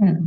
Hmm.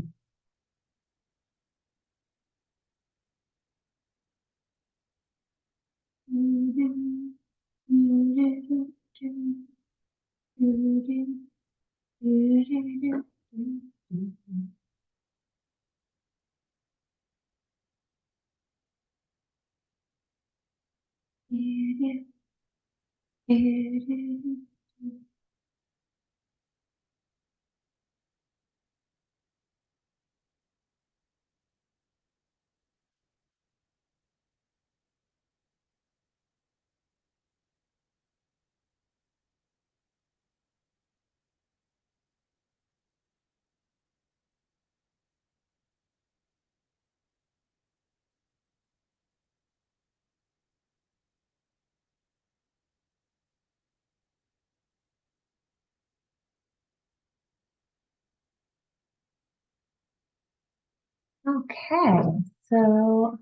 Okay, so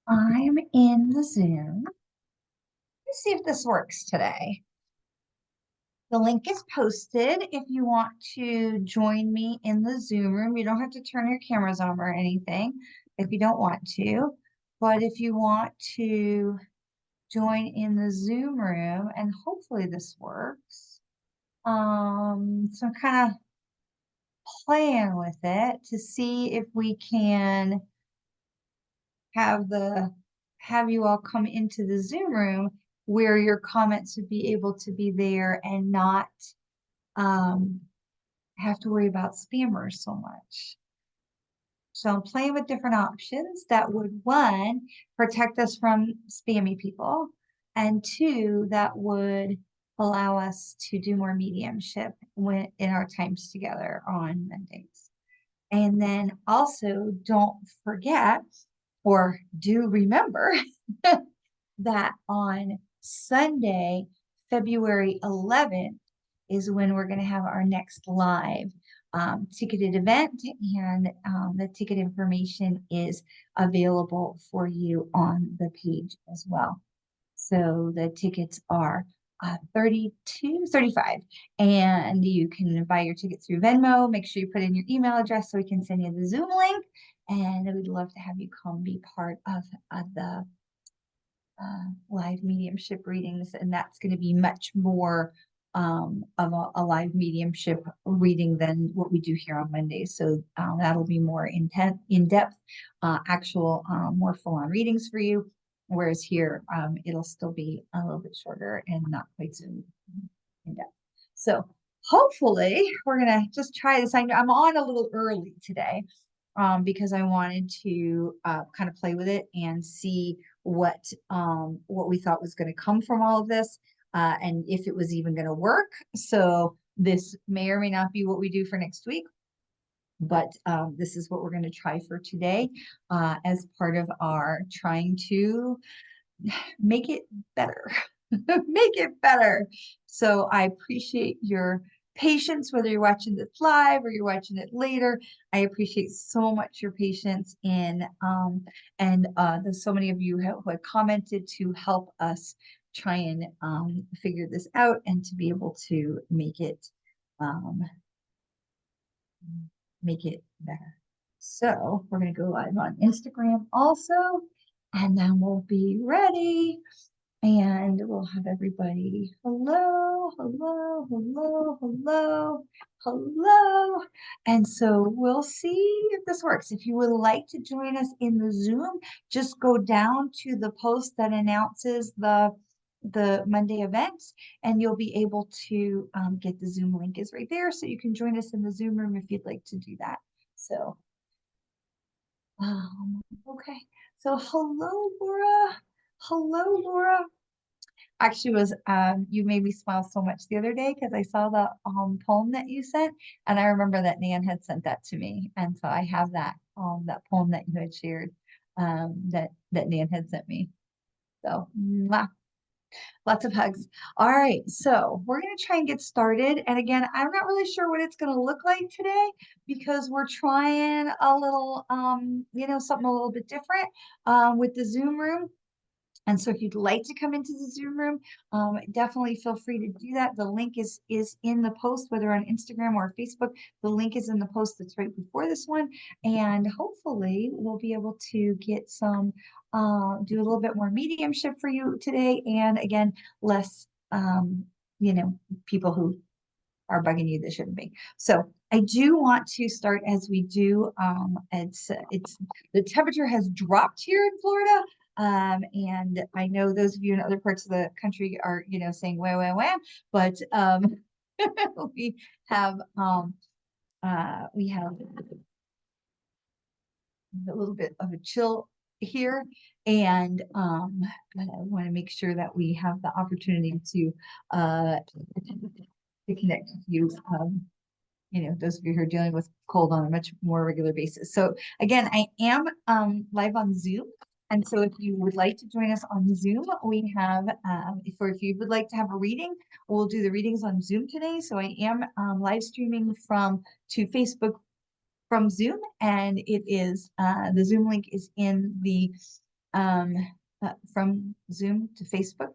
I'm in the Zoom. Let's see if this works today. The link is posted if you want to join me in the Zoom room. You don't have to turn your cameras on or anything if you don't want to. But if you want to join in the Zoom room, and hopefully this works. So I'm kind of playing with it to see if we can have have you all come into the Zoom room where your comments would be able to be there and not um, have to worry about spammers so much. So I'm playing with different options that would, one, protect us from spammy people, and two, that would allow us to do more mediumship when in our times together on Mondays. And then also don't forget or do remember that on Sunday, February 11th, is when we're going to have our next live ticketed event, and the ticket information is available for you on the page as well. So the tickets are 35, and you can buy your ticket through Venmo. Make sure you put in your email address so we can send you the Zoom link, and we'd love to have you come be part of the live mediumship readings, and that's going to be much more of a live mediumship reading than what we do here on Mondays. So that'll be more in depth, actual, more full on readings for you. Whereas here, it'll still be a little bit shorter and not quite so in depth. So hopefully, we're gonna just try this. I'm on a little early today because I wanted to kind of play with it and see what we thought was going to come from all of this, and if it was even going to work. So this may or may not be what we do for next week, but this is what we're going to try for today as part of our trying to make it better. Make it better. So I appreciate your patience, whether you're watching this live or you're watching it later. I appreciate so much your patience in and there's so many of you who had commented to help us try and figure this out and to be able to um, make it better. So we're going to go live on Instagram also, and then we'll be ready. And we'll have everybody, hello, hello, hello, hello, hello. And so we'll see if this works. If you would like to join us in the Zoom, just go down to the post that announces the Monday events, and you'll be able to get the Zoom link is right there. So you can join us in the Zoom room if you'd like to do that. So, okay. So hello, Laura. Hello, Laura. Actually was you made me smile so much the other day because I saw the poem that you sent, and I remember that Nan had sent that to me, and so I have that poem that you had shared that Nan had sent me. So mwah, lots of hugs. All right, so we're gonna try and get started, and again, I'm not really sure what it's gonna look like today because we're trying a little something a little bit different with the Zoom room. And so if you'd like to come into the Zoom room, definitely feel free to do that. The link is in the post, whether on Instagram or Facebook. The link is in the post that's right before this one. And hopefully we'll be able to get some, do a little bit more mediumship for you today. And again, less, people who are bugging you that shouldn't be. So I do want to start as we do. It's the temperature has dropped here in Florida. And I know those of you in other parts of the country are, saying wham, wham, wham, but we have we have a little bit of a chill here, and I want to make sure that we have the opportunity to connect with you. Those of you who are dealing with cold on a much more regular basis. So again, I am live on Zoom. And so if you would like to join us on Zoom, we have, if you would like to have a reading, we'll do the readings on Zoom today. So I am live streaming to Facebook from Zoom, and it is, the Zoom link is in the, um, from Zoom to Facebook.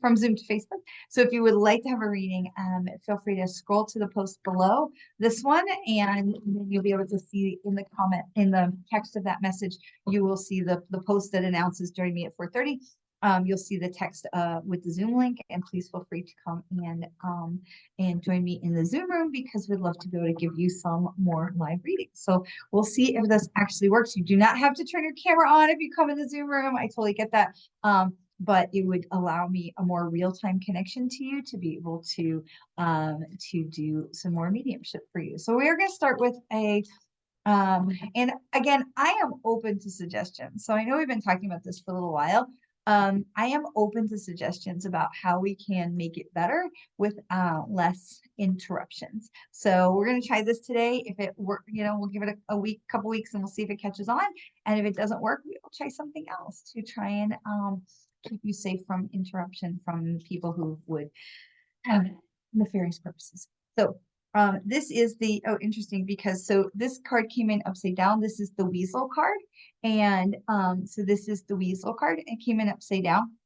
So if you would like to have a reading, feel free to scroll to the post below this one, and then you'll be able to see in the text of that message, you will see the post that announces join me at 4:30. You'll see the text with the Zoom link, and please feel free to come and join me in the Zoom room, because we'd love to be able to give you some more live readings. So we'll see if this actually works. You do not have to turn your camera on if you come in the Zoom room. I totally get that. But it would allow me a more real-time connection to you to be able to do some more mediumship for you. So we are going to start with and again, I am open to suggestions. So I know we've been talking about this for a little while. I am open to suggestions about how we can make it better with less interruptions. So we're going to try this today. If it works, we'll give it a couple weeks, and we'll see if it catches on. And if it doesn't work, we'll try something else to try and keep you safe from interruption from people who would have nefarious purposes. So this is interesting, because this card came in upside down. This is the Weasel card. And so this is the Weasel card. It came in upside down.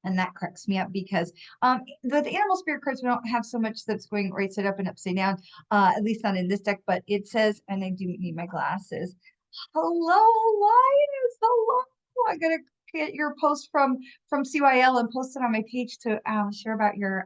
And that cracks me up, because the animal spirit cards, we don't have so much that's going right side up and upside down, at least not in this deck. But it says, and I do need my glasses. Hello, Linus. Hello. I gotta get your post from CYL and post it on my page to share about your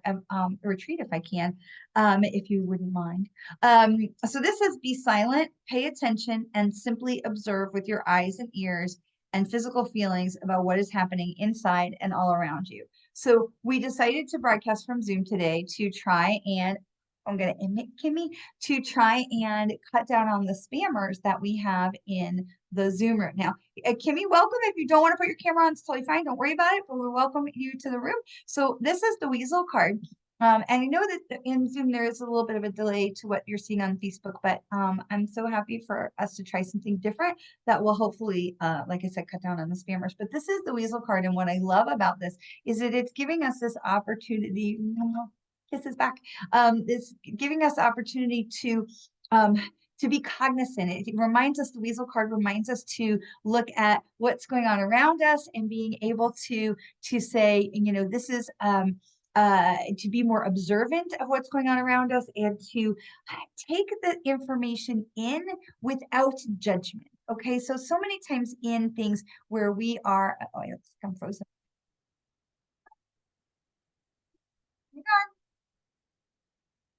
retreat, if I can, if you wouldn't mind. So this says, be silent, pay attention, and simply observe with your eyes and ears and physical feelings about what is happening inside and all around you. So we decided to broadcast from Zoom today to try and, I'm going to admit, Kimmy, to try and cut down on the spammers that we have in the Zoom room. Now, Kimmy, welcome. If you don't want to put your camera on, it's totally fine. Don't worry about it, but we welcome you to the room. So this is the Weasel card. And I know that in Zoom, there is a little bit of a delay to what you're seeing on Facebook, but I'm so happy for us to try something different that will hopefully, like I said, cut down on the spammers. But this is the Weasel card. And what I love about this is that it's giving us this opportunity, kisses back, is giving us opportunity to be cognizant. It reminds us, the Weasel card reminds us to look at what's going on around us, and being able to say, this is to be more observant of what's going on around us, and to take the information in without judgment. Okay, so many times in things where we are, I'm frozen.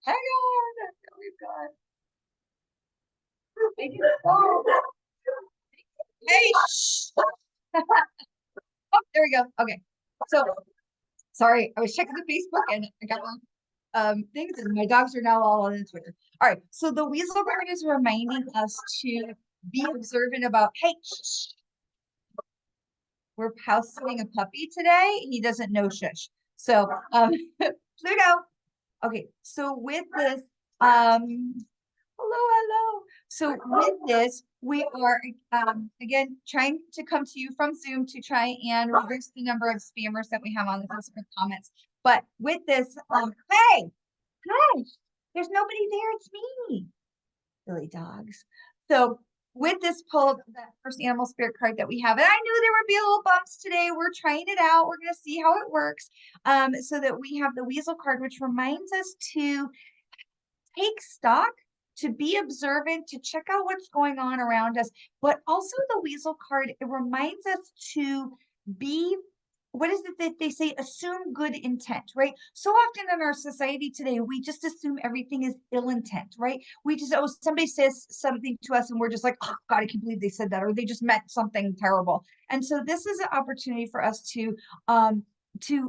Hang on. Oh my God. Hey. Oh, there we go. Okay. So sorry, I was checking the Facebook and I got things, and my dogs are now all on Twitter. All right. So the Weasel card is reminding us to be observant about, hey, we're housing a puppy today. He doesn't know shush. So Pluto. Okay, so with this, hello. So with this, we are again trying to come to you from Zoom to try and reduce the number of spammers that we have on the Facebook comments. But with this, hey, there's nobody there. It's me, silly dogs. So with this pulled that first animal spirit card that we have. And I knew there would be a little bumps today. We're trying it out. We're going to see how it works. So that we have the weasel card, which reminds us to take stock, to be observant, to check out what's going on around us. But also the weasel card, it reminds us to be, what is it that they say? Assume good intent, right? So often in our society today, we just assume everything is ill intent, right? We just, oh, somebody says something to us and we're just like, oh God, I can't believe they said that, or they just meant something terrible. And so this is an opportunity for us to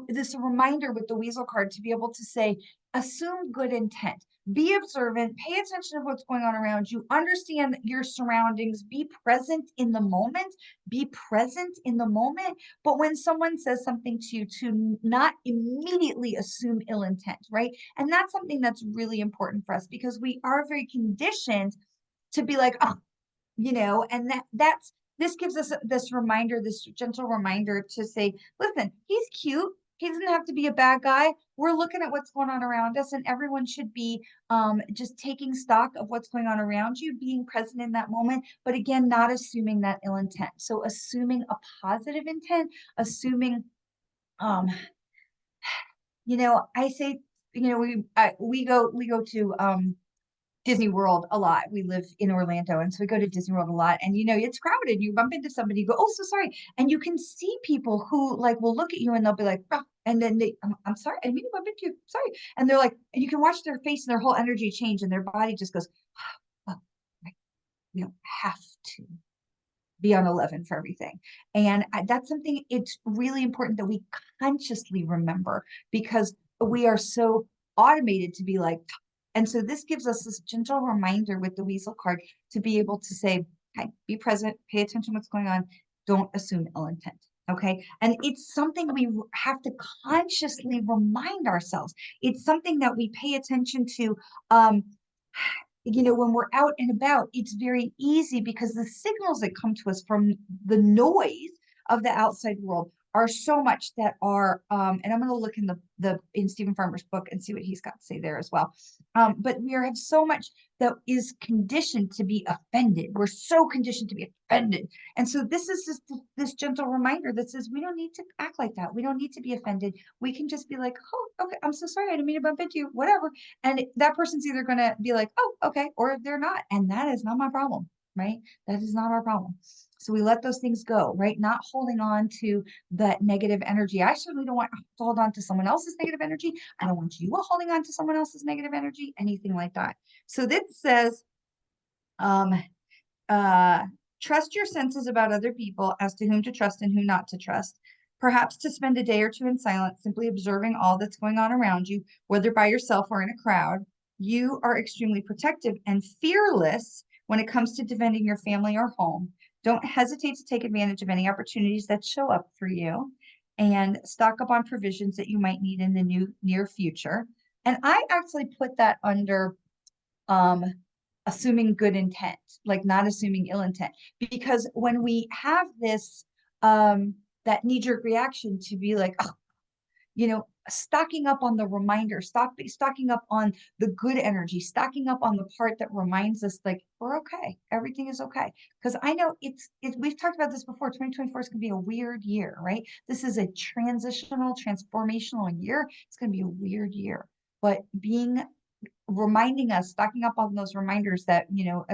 this reminder with the weasel card to be able to say, assume good intent, be observant, pay attention to what's going on around you, understand your surroundings, be present in the moment, be present in the moment. But when someone says something to you, to not immediately assume ill intent, right? And that's something that's really important for us because we are very conditioned to be like, oh, and that's this gives us this reminder, this gentle reminder to say, listen, he's cute. He doesn't have to be a bad guy. We're looking at what's going on around us, and everyone should be just taking stock of what's going on around you, being present in that moment, but again, not assuming that ill intent. So assuming a positive intent, assuming, um, I say, we go to Disney World a lot. We live in Orlando, and so we go to Disney World a lot. And it's crowded. You bump into somebody, you go, "Oh, so sorry," and you can see people who like will look at you and they'll be like, "Oh," and then I'm sorry, I didn't mean to bump into you. Sorry, and they're like, and you can watch their face and their whole energy change, and their body just goes, "Oh, right. We don't have to be on 11 for everything." And that's something it's really important that we consciously remember because we are so automated to be like, and so this gives us this gentle reminder with the weasel card to be able to say, okay, be present, pay attention to what's going on, don't assume ill intent. Okay. And it's something we have to consciously remind ourselves. It's something that we pay attention to. When we're out and about, it's very easy because the signals that come to us from the noise of the outside world are so much that are, and I'm going to look in the in Stephen Farmer's book and see what he's got to say there as well. But we have so much that is conditioned to be offended. We're so conditioned to be offended. And so this is just this gentle reminder that says we don't need to act like that. We don't need to be offended. We can just be like, oh, okay, I'm so sorry. I didn't mean to bump into you, whatever. And that person's either going to be like, oh, okay, or they're not. And that is not my problem, right? That is not our problem. So we let those things go, right? Not holding on to that negative energy. I certainly don't want to hold on to someone else's negative energy. I don't want you holding on to someone else's negative energy, anything like that. So this says, um, trust your senses about other people as to whom to trust and who not to trust. Perhaps to spend a day or two in silence, simply observing all that's going on around you, whether by yourself or in a crowd. You are extremely protective and fearless when it comes to defending your family or home. Don't hesitate to take advantage of any opportunities that show up for you and stock up on provisions that you might need in the near future. And I actually put that under um, assuming good intent, like not assuming ill intent. Because when we have this, that knee-jerk reaction to be like, oh, stocking up on the reminder, stocking up on the good energy, stocking up on the part that reminds us like we're okay, everything is okay. Because I know we've talked about this before. 2024 is going to be a weird year, right? This is a transformational year. It's going to be a weird year, but reminding us, stocking up on those reminders that,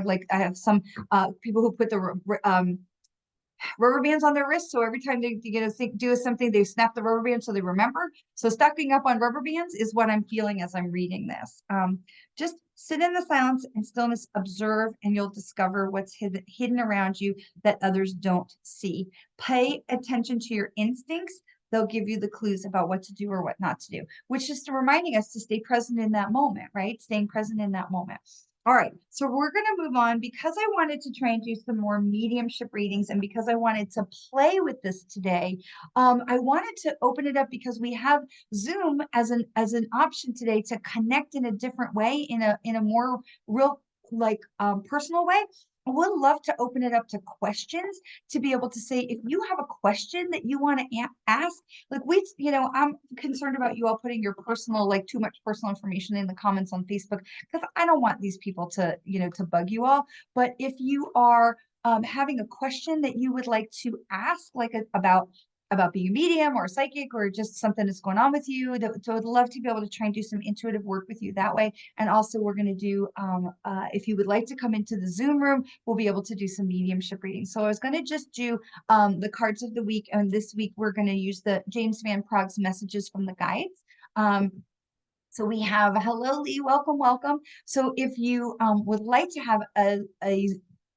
like I have some people who put the rubber bands on their wrists. So every time they do something, they snap the rubber band so they remember. So stocking up on rubber bands is what I'm feeling as I'm reading this. Just sit in the silence and stillness, observe, and you'll discover what's hidden around you that others don't see. Pay attention to your instincts. They'll give you the clues about what to do or what not to do, which is reminding us to stay present in that moment, right? Staying present in that moment. All right, so we're going to move on because I wanted to try and do some more mediumship readings and because I wanted to play with this today. I wanted to open it up because we have Zoom as an option today to connect in a different way, in a more real personal way. I would love to open it up to questions to be able to say, if you have a question that you want to ask, like I'm concerned about you all putting your personal, like too much personal information in the comments on Facebook, because I don't want these people to, to bug you all. But if you are having a question that you would like to ask, like about being a medium or a psychic or just something that's going on with you, so I'd love to be able to try and do some intuitive work with you that way. And also we're going to do, if you would like to come into the Zoom room, we'll be able to do some mediumship readings. So I was going to just do the cards of the week. And this week, we're going to use the James Van Prague's messages from the guides. So we have, hello, Lee, welcome, welcome. So if you would like to have a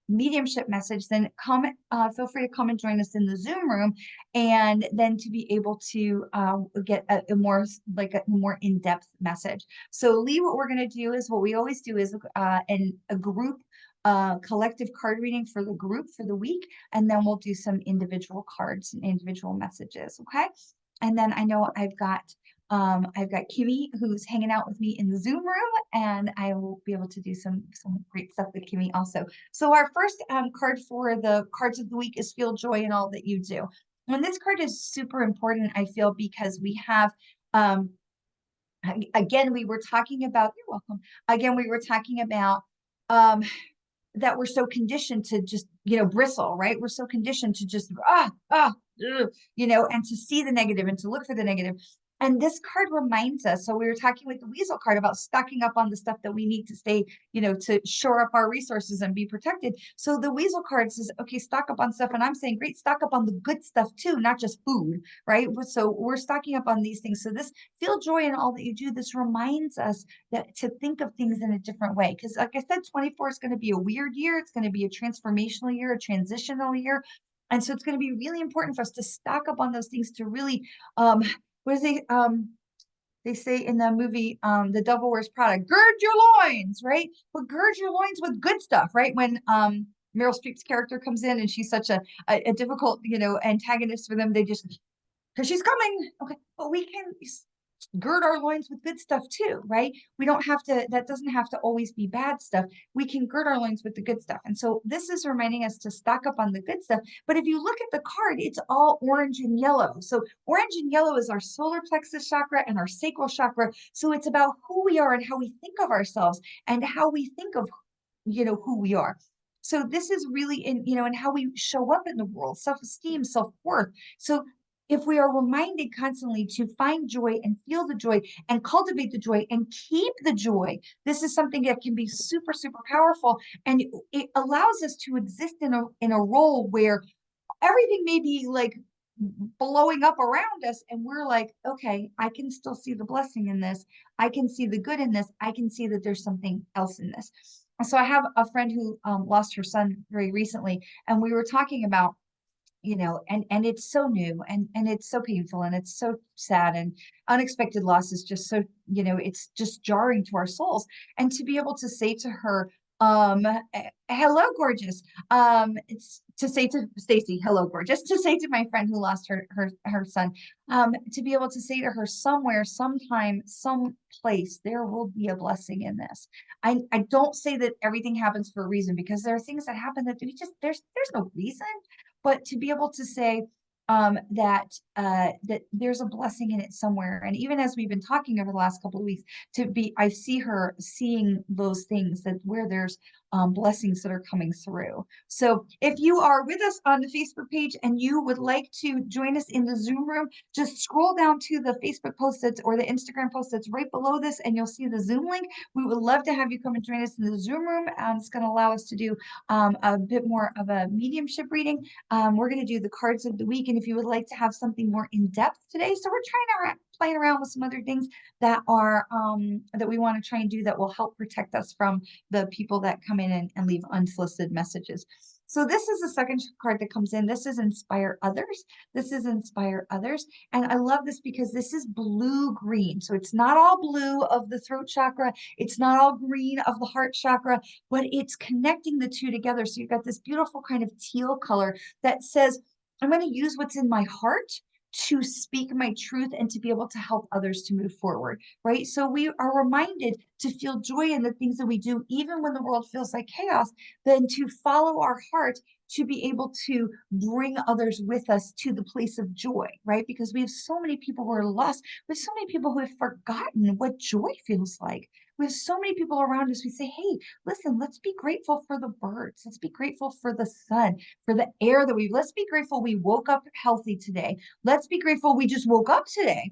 mediumship message, then feel free to come and join us in the Zoom room, and then to be able to get a more in-depth message. So Lee, what we're going to do is what we always do is a group collective card reading for the group for the week, and then we'll do some individual cards and individual messages. Okay. And then I know I've got Kimmy who's hanging out with me in the Zoom room, and I will be able to do some great stuff with Kimmy also. So our first card for the cards of the week is Feel Joy in All That You Do. And this card is super important, I feel, because we have, again, we were talking about, you're welcome. Again, we were talking about that we're so conditioned to just, bristle, right? We're so conditioned to just, and to see the negative and to look for the negative. And this card reminds us. So we were talking with the Weasel card about stocking up on the stuff that we need to stay, to shore up our resources and be protected. So the Weasel card says, okay, stock up on stuff. And I'm saying, great, stock up on the good stuff too, not just food, right? So we're stocking up on these things. So this Feel Joy in All That You Do. This reminds us that to think of things in a different way. Because like I said, 24 is going to be a weird year. It's going to be a transformational year, a transitional year. And so it's going to be really important for us to stock up on those things to really, what is they say in the movie, The Devil Wears Prada, gird your loins, right? But gird your loins with good stuff, right? When Meryl Streep's character comes in and she's such a difficult, antagonist for them, they just, because she's coming. Okay. But we can gird our loins with good stuff too, right? We don't have to, that doesn't have to always be bad stuff. We can gird our loins with the good stuff. And so this is reminding us to stock up on the good stuff. But if you look at the card, it's all orange and yellow. So orange and yellow is our solar plexus chakra and our sacral chakra. So it's about who we are and how we think of ourselves and how we think of, who we are. So this is really in how we show up in the world, self-esteem, self-worth. So if we are reminded constantly to find joy and feel the joy and cultivate the joy and keep the joy, this is something that can be super, super powerful. And it allows us to exist in a role where everything may be like blowing up around us. And we're like, okay, I can still see the blessing in this. I can see the good in this. I can see that there's something else in this. So I have a friend who lost her son very recently, and we were talking about and it's so new and it's so painful and it's so sad, and unexpected loss is just so, it's just jarring to our souls. And to be able to say to her, hello, gorgeous. It's to say to Stacy, hello, gorgeous, to say to my friend who lost her son, to be able to say to her, somewhere, sometime, some place, there will be a blessing in this. I don't say that everything happens for a reason, because there are things that happen that there's no reason, but to be able to say that there's a blessing in it somewhere. And even as we've been talking over the last couple of weeks, I see her seeing those things, that where there's blessings that are coming through. So if you are with us on the Facebook page and you would like to join us in the Zoom room, just scroll down to the Facebook post or the Instagram post that's right below this, and you'll see the Zoom link. We would love to have you come and join us in the Zoom room. It's going to allow us to do a bit more of a mediumship reading. We're going to do the cards of the week. And if you would like to have something more in depth today, so we're trying to play around with some other things that are that we want to try and do that will help protect us from the people that come in and leave unsolicited messages. So this is the second card that comes in. This is Inspire Others. This is Inspire Others. And I love this because this is blue-green. So it's not all blue of the throat chakra. It's not all green of the heart chakra, but it's connecting the two together. So you've got this beautiful kind of teal color that says, I'm going to use what's in my heart to speak my truth and to be able to help others to move forward, right? So we are reminded to feel joy in the things that we do, even when the world feels like chaos, then to follow our heart, to be able to bring others with us to the place of joy, right? Because we have so many people who are lost. We have so many people who have forgotten what joy feels like. We have so many people around us. We say, hey, listen, let's be grateful for the birds. Let's be grateful for the sun, for the air that let's be grateful we woke up healthy today. Let's be grateful we just woke up today.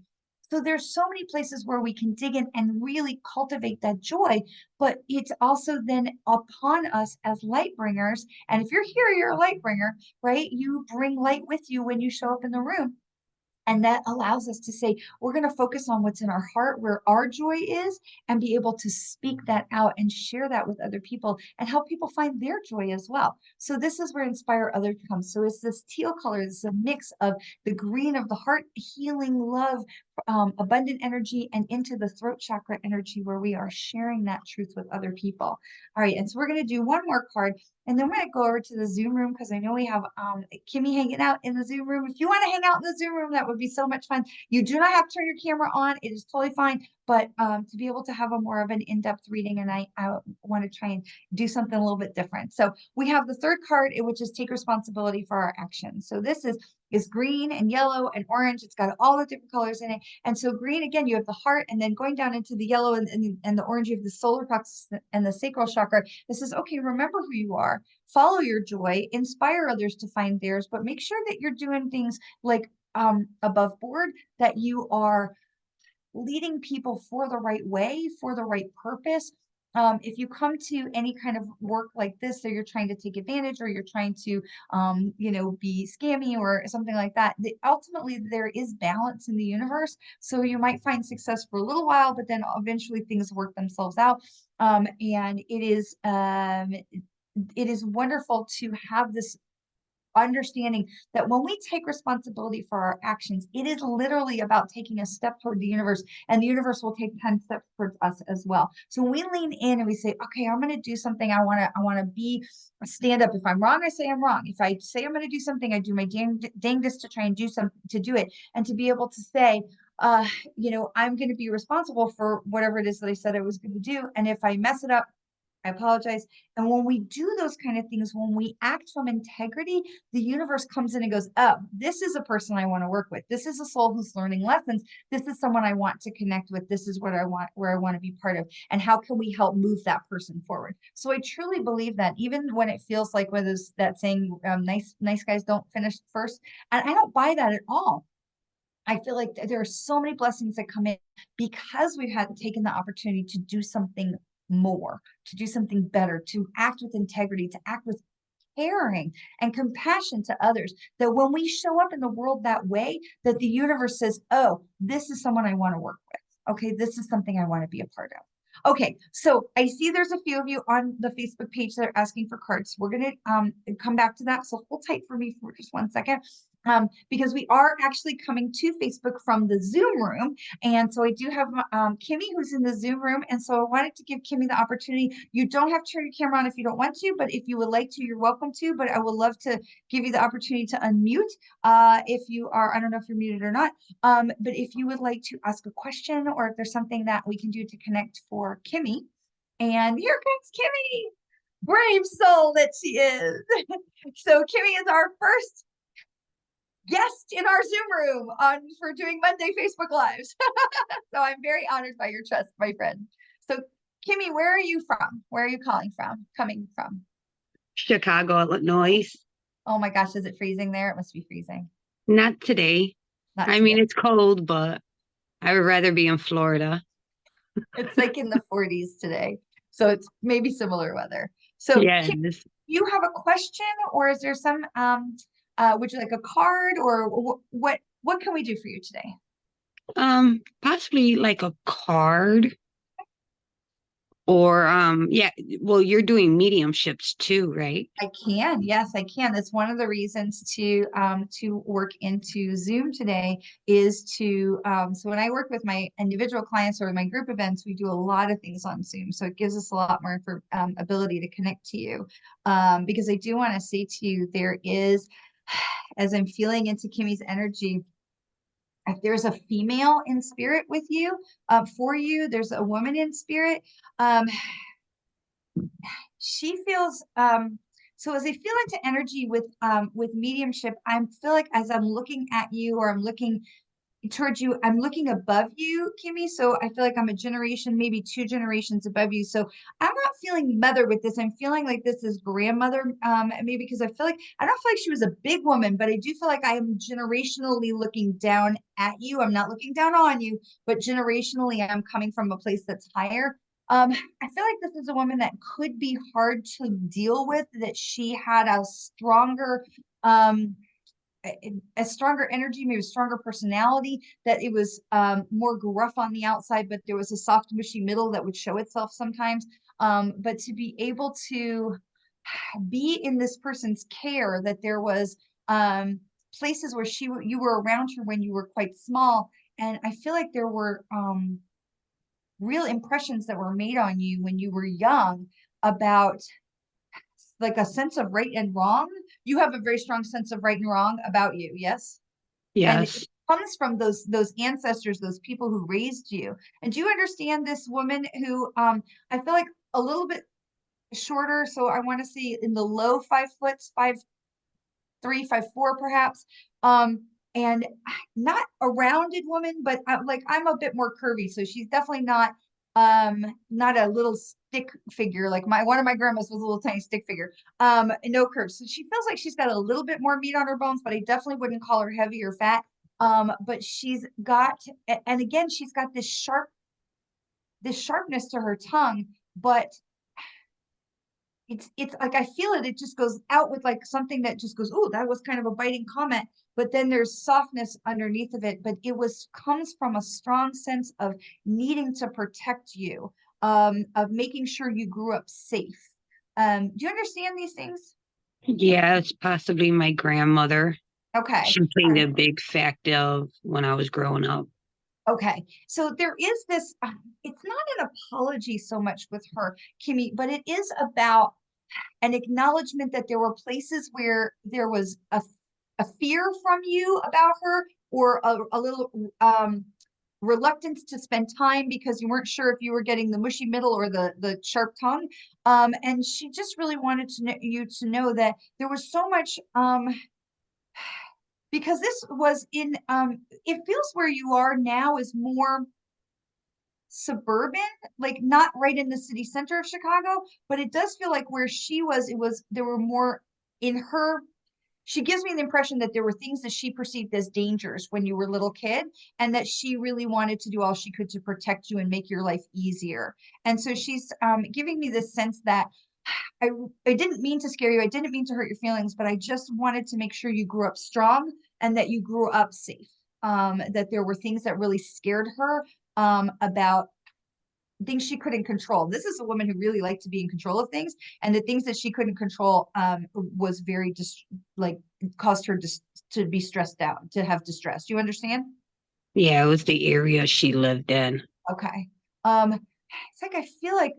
So there's so many places where we can dig in and really cultivate that joy, but it's also then upon us as light bringers. And if you're here, you're a light bringer, right? You bring light with you when you show up in the room. And that allows us to say, we're going to focus on what's in our heart, where our joy is, and be able to speak that out and share that with other people and help people find their joy as well. So this is where Inspire Others comes. So it's this teal color. This is a mix of the green of the heart, healing, love, abundant energy, and into the throat chakra energy where we are sharing that truth with other people. All right. And so we're going to do one more card. And then we're going to go over to the Zoom room because I know we have Kimmy hanging out in the Zoom room. If you want to hang out in the Zoom room, that would be so much fun. You do not have to turn your camera on. It is totally fine. But to be able to have a more of an in-depth reading, and I want to try and do something a little bit different. So we have the third card, which is take responsibility for our actions. So this is green and yellow and orange. It's got all the different colors in it. And so green, again, you have the heart, and then going down into the yellow and the orange, you have the solar plexus and the sacral chakra. This is, okay, remember who you are, follow your joy, inspire others to find theirs, but make sure that you're doing things like above board, that you are leading people for the right way, for the right purpose. If you come to any kind of work like this, or you're trying to take advantage, or you're trying to, be scammy or something like that, ultimately there is balance in the universe. So you might find success for a little while, but then eventually things work themselves out. And it is wonderful to have this understanding that when we take responsibility for our actions, it is literally about taking a step toward the universe, and the universe will take 10 steps towards us as well. So when we lean in and we say, okay, I'm going to do something, I want to be stand up. If I'm wrong, I say I'm wrong. If I say I'm going to do something, I do my dangest to try and to do it, and to be able to say, I'm going to be responsible for whatever it is that I said I was going to do. And if I mess it up, I apologize. And when we do those kind of things, when we act from integrity, the universe comes in and goes, oh, this is a person I want to work with. This is a soul who's learning lessons. This is someone I want to connect with. This is what I want, where I want to be part of. And how can we help move that person forward? So I truly believe that, even when it feels like, whether it's that saying, nice guys don't finish first. And I don't buy that at all. I feel like there are so many blessings that come in because we've had taken the opportunity to do something more, to do something better, to act with integrity, to act with caring and compassion to others, that when we show up in the world that way, that the universe says, oh, this is someone I want to work with. Okay, this is something I want to be a part of. Okay, so I see there's a few of you on the Facebook page that are asking for cards. We're going to come back to that. So hold tight for me for just one second. Because we are actually coming to Facebook from the Zoom room. And so I do have Kimmy, who's in the Zoom room. And so I wanted to give Kimmy the opportunity. You don't have to turn your camera on if you don't want to, but if you would like to, you're welcome to. But I would love to give you the opportunity to unmute if you are, I don't know if you're muted or not, but if you would like to ask a question, or if there's something that we can do to connect for Kimmy. And here comes Kimmy, brave soul that she is. So Kimmy is our first guest in our Zoom room for doing Monday Facebook Lives. So I'm very honored by your trust, my friend. So Kimmy, where are you from? Where are you coming from? Chicago, Illinois. Oh my gosh, is it freezing there? It must be freezing. Not today. Not I today. mean, it's cold, but I would rather be in Florida. It's like in the 40s today. So it's maybe similar weather. So Kim, Yes. you have a question, or is there some would you like a card, or what can we do for you today? Possibly like a card, or yeah, well, you're doing mediumships too, right? I can, yes, I can. That's one of the reasons to work into Zoom today, is to so when I work with my individual clients or my group events, we do a lot of things on Zoom. So it gives us a lot more ability to connect to you. Because I do want to say to you, there is, as I'm feeling into Kimmy's energy, if there's a female in spirit with you, for you, there's a woman in spirit. Um, she feels so as I feel into energy with mediumship, I feel like as I'm looking at you or I'm looking towards you, I'm looking above you, Kimmy. So I feel like I'm a generation, maybe two generations above you. So I'm not feeling mother with this. I'm feeling like this is grandmother, maybe because I feel like I don't feel like she was a big woman, but I do feel like I am generationally looking down at you. I'm not looking down on you, but generationally, I'm coming from a place that's higher. I feel like this is a woman that could be hard to deal with, that she had a stronger a stronger energy, maybe a stronger personality, that it was more gruff on the outside, but there was a soft, mushy middle that would show itself sometimes. But to be able to be in this person's care, that there was places where you were around her when you were quite small. And I feel like there were real impressions that were made on you when you were young about like a sense of right and wrong. You have a very strong sense of right and wrong about you, yes? And it Yes. comes from those ancestors, those people who raised you. And do you understand this woman who I feel like a little bit shorter, so I want to see in the low 5 foot, 5'3", 5'4", perhaps. And not a rounded woman, but like I'm a bit more curvy, so she's definitely not a little stick figure like my one of my grandmas was a little tiny stick figure. No curves. So she feels like she's got a little bit more meat on her bones, but I definitely wouldn't call her heavy or fat. But she's got, and again, she's got this sharpness to her tongue, but it's like I feel it. It just goes out with like something that just goes, oh, that was kind of a biting comment. But then there's softness underneath of it. But it was comes from a strong sense of needing to protect you, of making sure you grew up safe. Do you understand these things? Yeah, it's possibly my grandmother. Okay. She All played right. a big factor when I was growing up. Okay. So there is this, it's not an apology so much with her, Kimmy, but it is about an acknowledgement that there were places where there was a fear from you about her, or a little reluctance to spend time because you weren't sure if you were getting the mushy middle or the sharp tongue. And she just really wanted you to know that there was so much because this was in it feels where you are now is more suburban, like not right in the city center of Chicago, but it does feel like where she was, it was there were more in her. She gives me the impression that there were things that she perceived as dangers when you were a little kid, and that she really wanted to do all she could to protect you and make your life easier. And so she's giving me this sense that I I didn't mean to scare you, I didn't mean to hurt your feelings, but I just wanted to make sure you grew up strong and that you grew up safe. That there were things that really scared her about things she couldn't control. This is a woman who really liked to be in control of things, and the things that she couldn't control was very just like caused her to be stressed out, to have distress. Do you understand? Yeah, it was the area she lived in. Okay. It's like I feel like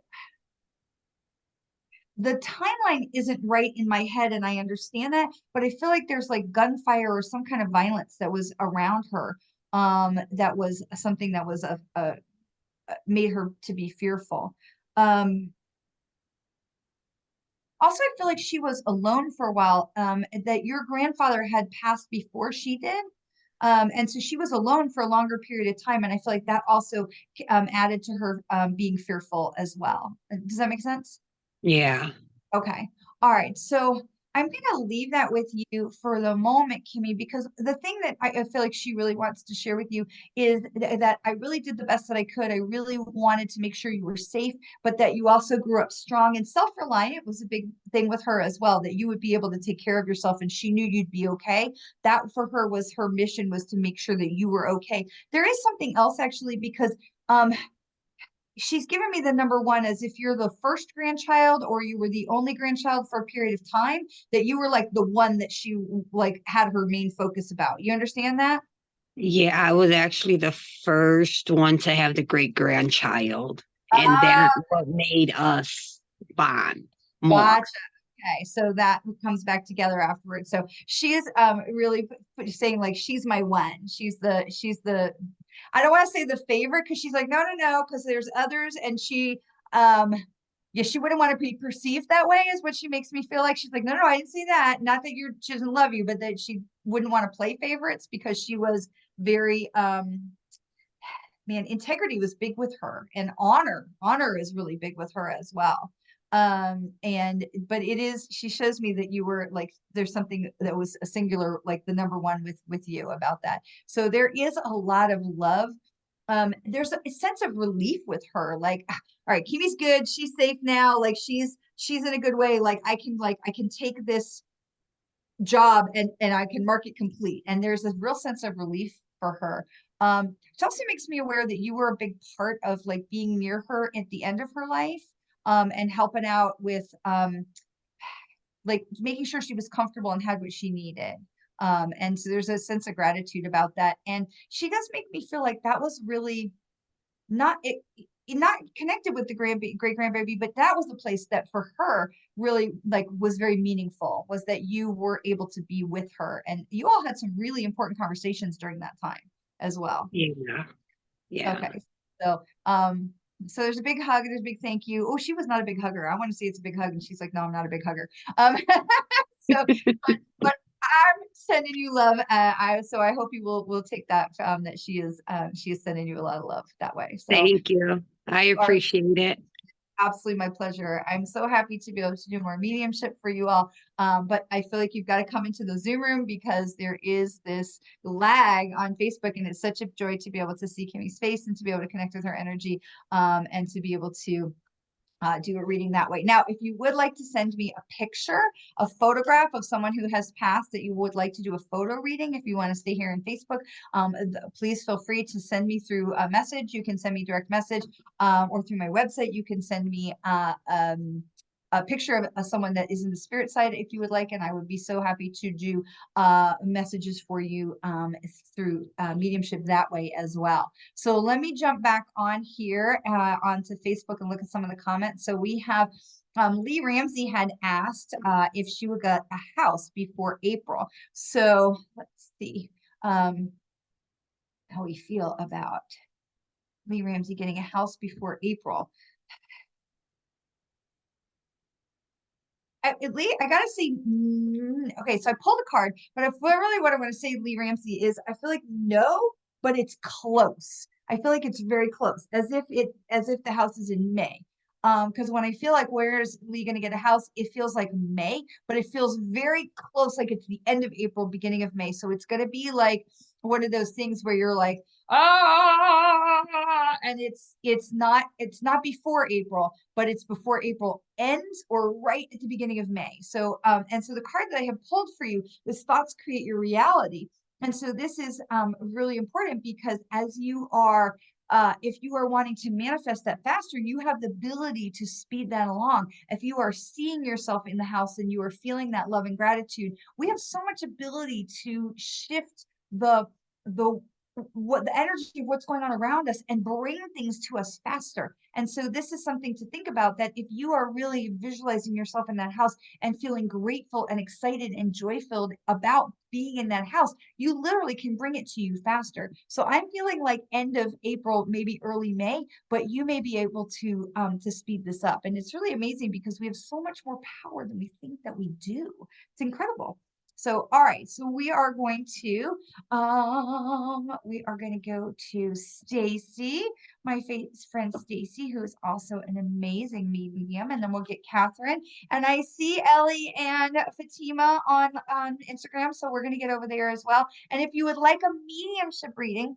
the timeline isn't right in my head, and I understand that, but I feel like there's like gunfire or some kind of violence that was around her. That was something that was a made her to be fearful. Um, Also, I feel like she was alone for a while, that your grandfather had passed before she did. And so she was alone for a longer period of time. And I feel like that also added to her being fearful as well. Does that make sense? Yeah. Okay. All right. So I'm going to leave that with you for the moment, Kimmy, because the thing that I feel like she really wants to share with you is that I really did the best that I could. I really wanted to make sure you were safe, but that you also grew up strong and self-reliant was a big thing with her as well, that you would be able to take care of yourself and she knew you'd be okay. That for her was her mission, was to make sure that you were okay. There is something else actually, because she's given me the number one as if you're the first grandchild or you were the only grandchild for a period of time, that you were like the one that she like had her main focus about. You understand that? Yeah, I was actually the first one to have the great grandchild, and that Ah, what made us bond more. gotcha. Okay, so that comes back together afterwards. So she is really saying like she's my one. She's the I don't want to say the favorite because she's like no no no because there's others and she um yeah she wouldn't want to be perceived that way is what she makes me feel like. She's like no no I didn't say that. Not that she doesn't love you, but that she wouldn't want to play favorites because she was very man, integrity was big with her and honor is really big with her as well. And but it is, she shows me that you were like, there's something that was a singular, like the number one with you about that. So there is a lot of love. There's a sense of relief with her. Like, all right, Kiwi's good. She's safe now. Like she's in a good way. Like I can take this job and I can mark it complete. And there's a real sense of relief for her. It also makes me aware that you were a big part of like being near her at the end of her life, and helping out with like making sure she was comfortable and had what she needed. And so there's a sense of gratitude about that. And she does make me feel like that was really not not connected with the great grandbaby, but that was the place that for her really like was very meaningful, was that you were able to be with her and you all had some really important conversations during that time as well. Yeah. Yeah. Okay. So so there's a big hug, there's a big thank you. Oh, she was not a big hugger. I want to say it's a big hug and she's like no I'm not a big hugger. So but I'm sending you love. So I hope you will take that that she is sending you a lot of love that way. So Thank you. I you are appreciate it. absolutely my pleasure. I'm so happy to be able to do more mediumship for you all. But I feel like you've got to come into the Zoom room because there is this lag on Facebook, and it's such a joy to be able to see Kimmy's face and to be able to connect with her energy, and to be able to do a reading that way. Now, if you would like to send me a picture, a photograph of someone who has passed that you would like to do a photo reading, if you want to stay here in Facebook, please feel free to send me through a message. You can send me direct message, or through my website. You can send me a picture of someone that is in the spirit side if you would like, and I would be so happy to do messages for you through mediumship that way as well. So let me jump back on here onto Facebook and look at some of the comments. So we have Lee Ramsey had asked if she would get a house before April. So let's see how we feel about Lee Ramsey getting a house before April. I gotta say, okay, so I pulled a card, but if really what I want to say, Lee Ramsey, is I feel like no, but it's close. I feel like it's very close, as if the house is in May. Because when I feel like where is Lee gonna get a house, it feels like May, but it feels very close, like it's the end of April, beginning of May. So it's gonna be like one of those things where you're like, and it's not before April, but it's before April ends or right at the beginning of May. So and so the card that I have pulled for you is thoughts create your reality. And so this is really important because as you are if you are wanting to manifest that faster, you have the ability to speed that along. If you are seeing yourself in the house and you are feeling that love and gratitude, we have so much ability to shift the what the energy of what's going on around us and bring things to us faster. And so this is something to think about, that if you are really visualizing yourself in that house and feeling grateful and excited and joy filled about being in that house, you literally can bring it to you faster. So I'm feeling like end of April, maybe early May, but you may be able to speed this up. And it's really amazing because we have so much more power than we think that we do. It's incredible. So, all right, so we are going to go to Stacy, my friend Stacy, who is also an amazing medium, and then we'll get Catherine. And I see Ellie and Fatima on Instagram, so we're going to get over there as well. And if you would like a mediumship reading,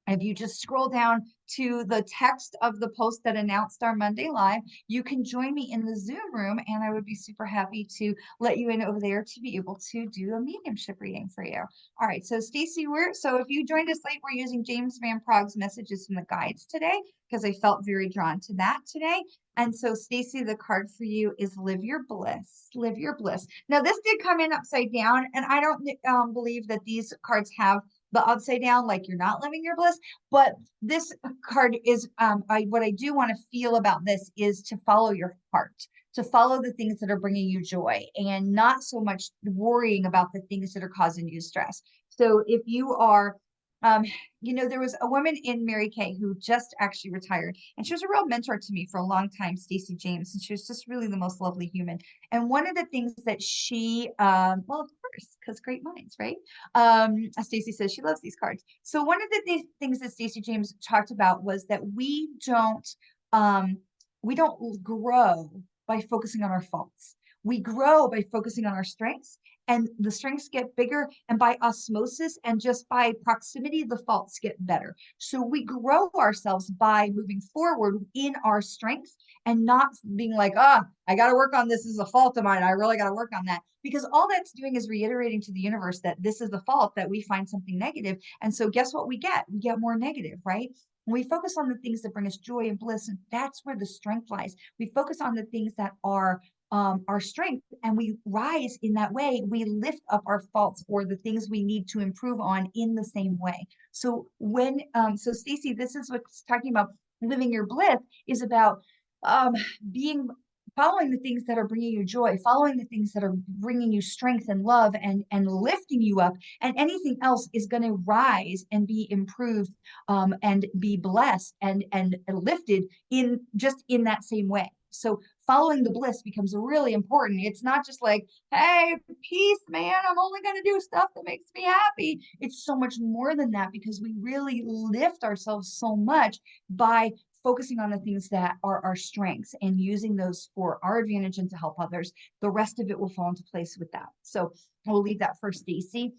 if you just scroll down to the text of the post that announced our Monday live, you can join me in the Zoom room, and I would be super happy to let you in over there to be able to do a mediumship reading for you. All right, so Stacy, so if you joined us late, we're using James Van Prague's messages from the guides today because I felt very drawn to that today. And so, Stacy, the card for you is Live Your Bliss. Live Your Bliss. Now, this did come in upside down, and I don't believe that these cards have the upside down, like you're not living your bliss. But this card is, what I do want to feel about this is to follow your heart, to follow the things that are bringing you joy and not so much worrying about the things that are causing you stress. So if you are, um, there was a woman in Mary Kay who just actually retired, and she was a real mentor to me for a long time, Stacey James, and she was just really the most lovely human. And one of the things that she, well, of course, because great minds, right? Stacey says she loves these cards. So one of the things that Stacey James talked about was that um, we don't grow by focusing on our faults. We grow by focusing on our strengths, and the strengths get bigger, and by osmosis and just by proximity, the faults get better. So we grow ourselves by moving forward in our strengths and not being like, I got to work on this. This is a fault of mine. I really got to work on that. Because all that's doing is reiterating to the universe that this is the fault, that we find something negative. And so guess what we get? We get more negative, right? When we focus on the things that bring us joy and bliss, and that's where the strength lies. We focus on the things that are our strength, and we rise in that way. We lift up our faults or the things we need to improve on in the same way. So so Stacey, this is what's talking about living your bliss is about um, being following the things that are bringing you joy, following the things that are bringing you strength and love and lifting you up, and anything else is going to rise and be improved, and be blessed and lifted in just in that same way. So following the bliss becomes really important. It's not just like, hey, peace, man, I'm only going to do stuff that makes me happy. It's so much more than that, because we really lift ourselves so much by focusing on the things that are our strengths and using those for our advantage and to help others. The rest of it will fall into place with that. So we'll leave that for Stacey.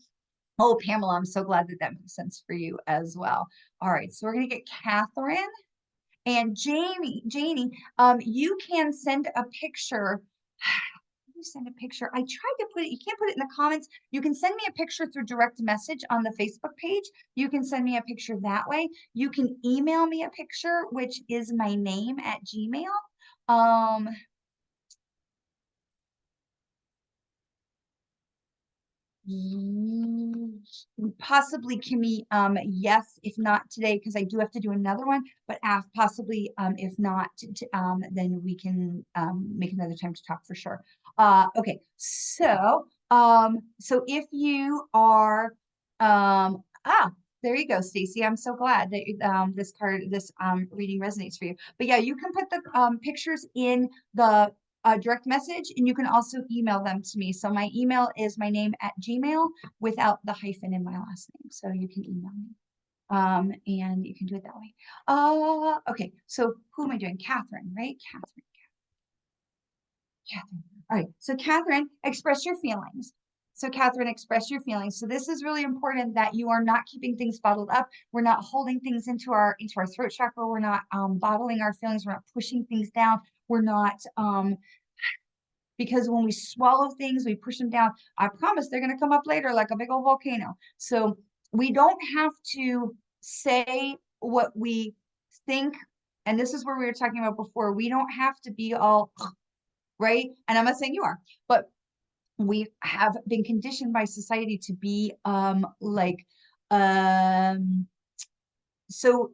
Oh, Pamela, I'm so glad that that makes sense for you as well. All right, so we're going to get Catherine. And Janie, you can send a picture. You send a picture. I tried to put it, you can't put it in the comments. You can send me a picture through direct message on the Facebook page. You can send me a picture that way. You can email me a picture, which is my name at Gmail. Um, Possibly Kimmy, yes, if not today, because I do have to do another one, but possibly, if not, then we can make another time to talk for sure. Okay, so if you are, there you go, Stacy. I'm so glad that this reading resonates for you. But yeah, you can put the pictures in the direct message, and you can also email them to me. So my email is my name at Gmail without the hyphen in my last name. So you can email me. And you can do it that way. Okay. So who am I doing? Catherine, right? Catherine. All right. So Catherine, express your feelings. So Catherine, express your feelings. So this is really important that you are not keeping things bottled up. We're not holding things into our throat chakra. We're not bottling our feelings. We're not pushing things down. We're not because when we swallow things, we push them down. I promise they're going to come up later like a big old volcano. So we don't have to say what we think. And this is where we were talking about before. We don't have to be all right. And I'm not saying you are, but we have been conditioned by society to be so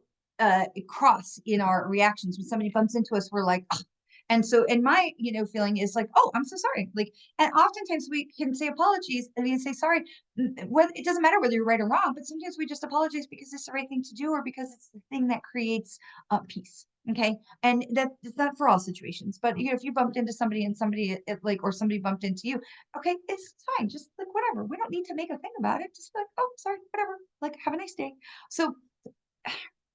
cross in our reactions. When somebody bumps into us, we're like, ugh. And so, and my, feeling is like, oh, I'm so sorry. Like, and oftentimes we can say apologies and we can say sorry. Whether it doesn't matter whether you're right or wrong, but sometimes we just apologize because it's the right thing to do, or because it's the thing that creates peace. Okay, and that's not for all situations, but if you bumped into somebody and or somebody bumped into you, okay, it's fine. Just like whatever. We don't need to make a thing about it. Just be like, oh, sorry, whatever. Like, have a nice day. So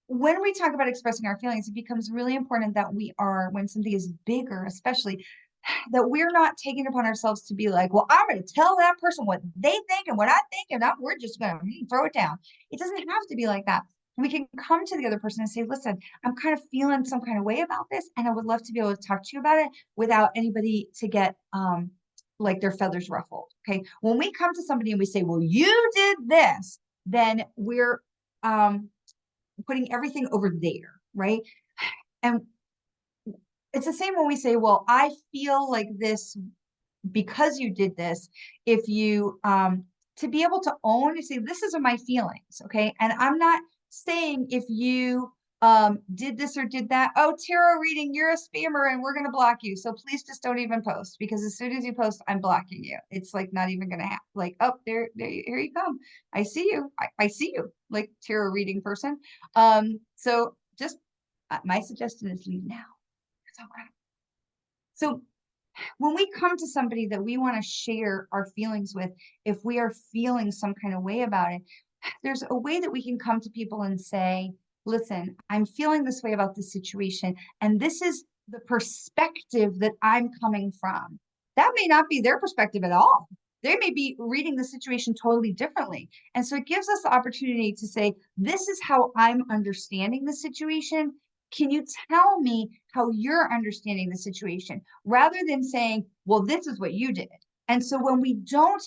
when we talk about expressing our feelings, it becomes really important that when something is bigger, especially, that we're not taking upon ourselves to be like, well, I'm going to tell that person what they think and what I think, and we're just going to throw it down. It doesn't have to be like that. We can come to the other person and say, listen, I'm kind of feeling some kind of way about this, and I would love to be able to talk to you about it without anybody to get like their feathers ruffled. Okay. When we come to somebody and we say, well, you did this, then we're putting everything over there, right? And it's the same when we say, well, I feel like this because you did this. If you to be able to own and say, this is my feelings, okay? And I'm not saying if you did this or did that, oh, tarot reading, you're a spammer and we're going to block you. So please just don't even post, because as soon as you post, I'm blocking you. It's like not even going to happen. Like, oh, here you come. I see you. I see you, like tarot reading person. So just my suggestion is leave now. It's okay. So when we come to somebody that we want to share our feelings with, if we are feeling some kind of way about it, there's a way that we can come to people and say, listen, I'm feeling this way about this situation, and this is the perspective that I'm coming from. That may not be their perspective at all. They may be reading the situation totally differently. And so it gives us the opportunity to say, this is how I'm understanding the situation. Can you tell me how you're understanding the situation? Rather than saying, well, this is what you did. And so when we don't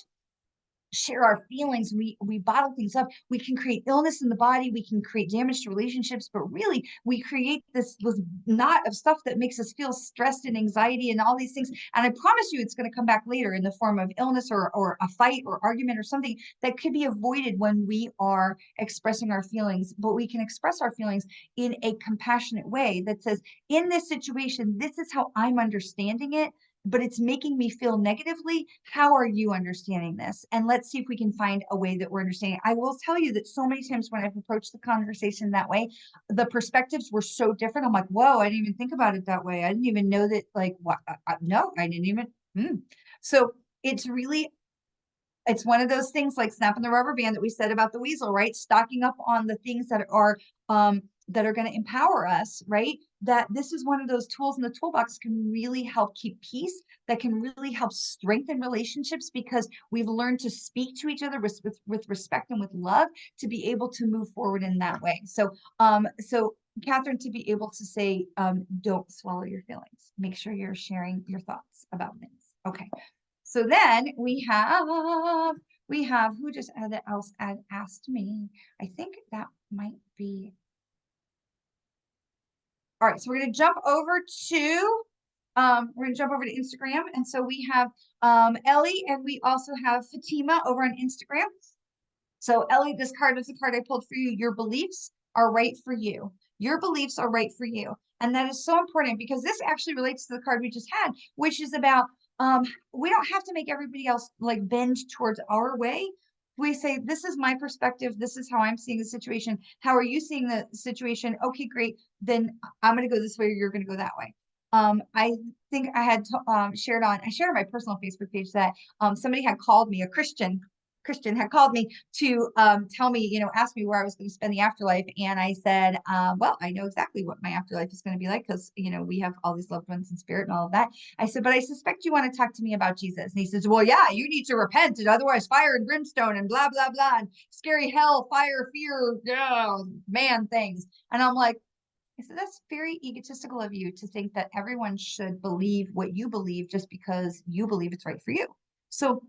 share our feelings, we bottle things up, we can create illness in the body, we can create damage to relationships, but really we create this knot of stuff that makes us feel stressed and anxiety and all these things. And I promise you it's going to come back later in the form of illness or a fight or argument or something that could be avoided when we are expressing our feelings. But we can express our feelings in a compassionate way that says, in this situation, this is how I'm understanding it, but it's making me feel negatively. How are you understanding this? And let's see if we can find a way that we're understanding. I will tell you that so many times when I've approached the conversation that way, the perspectives were so different. I'm like, whoa, I didn't even think about it that way. I didn't even know that, like, what? No, I didn't even. So it's really, it's one of those things like snapping the rubber band that we said about the weasel, right? Stocking up on the things that are going to empower us, right? That this is one of those tools in the toolbox can really help keep peace, that can really help strengthen relationships, because we've learned to speak to each other with respect and with love to be able to move forward in that way. So Catherine, to be able to say, don't swallow your feelings. Make sure you're sharing your thoughts about things. Okay. So then we have who just asked me. I think that might be. All right, so we're going to jump over to Instagram. And so we have Ellie, and we also have Fatima over on Instagram. So Ellie, this card is the card I pulled for you. Your beliefs are right for you. Your beliefs are right for you. And that is so important, because this actually relates to the card we just had, which is about we don't have to make everybody else like bend towards our way. We say, this is my perspective. This is how I'm seeing the situation. How are you seeing the situation? Okay, great. Then I'm going to go this way, or you're going to go that way. I think I had shared on my personal Facebook page that somebody had called me, a Christian had called me to tell me, ask me where I was going to spend the afterlife. And I said, well, I know exactly what my afterlife is going to be like, because, we have all these loved ones in spirit and all of that. I said, but I suspect you want to talk to me about Jesus. And he says, well, yeah, you need to repent, and otherwise fire and brimstone and blah, blah, blah, and scary hell, fire, fear, man things. And I'm like, I said, that's very egotistical of you to think that everyone should believe what you believe just because you believe it's right for you. So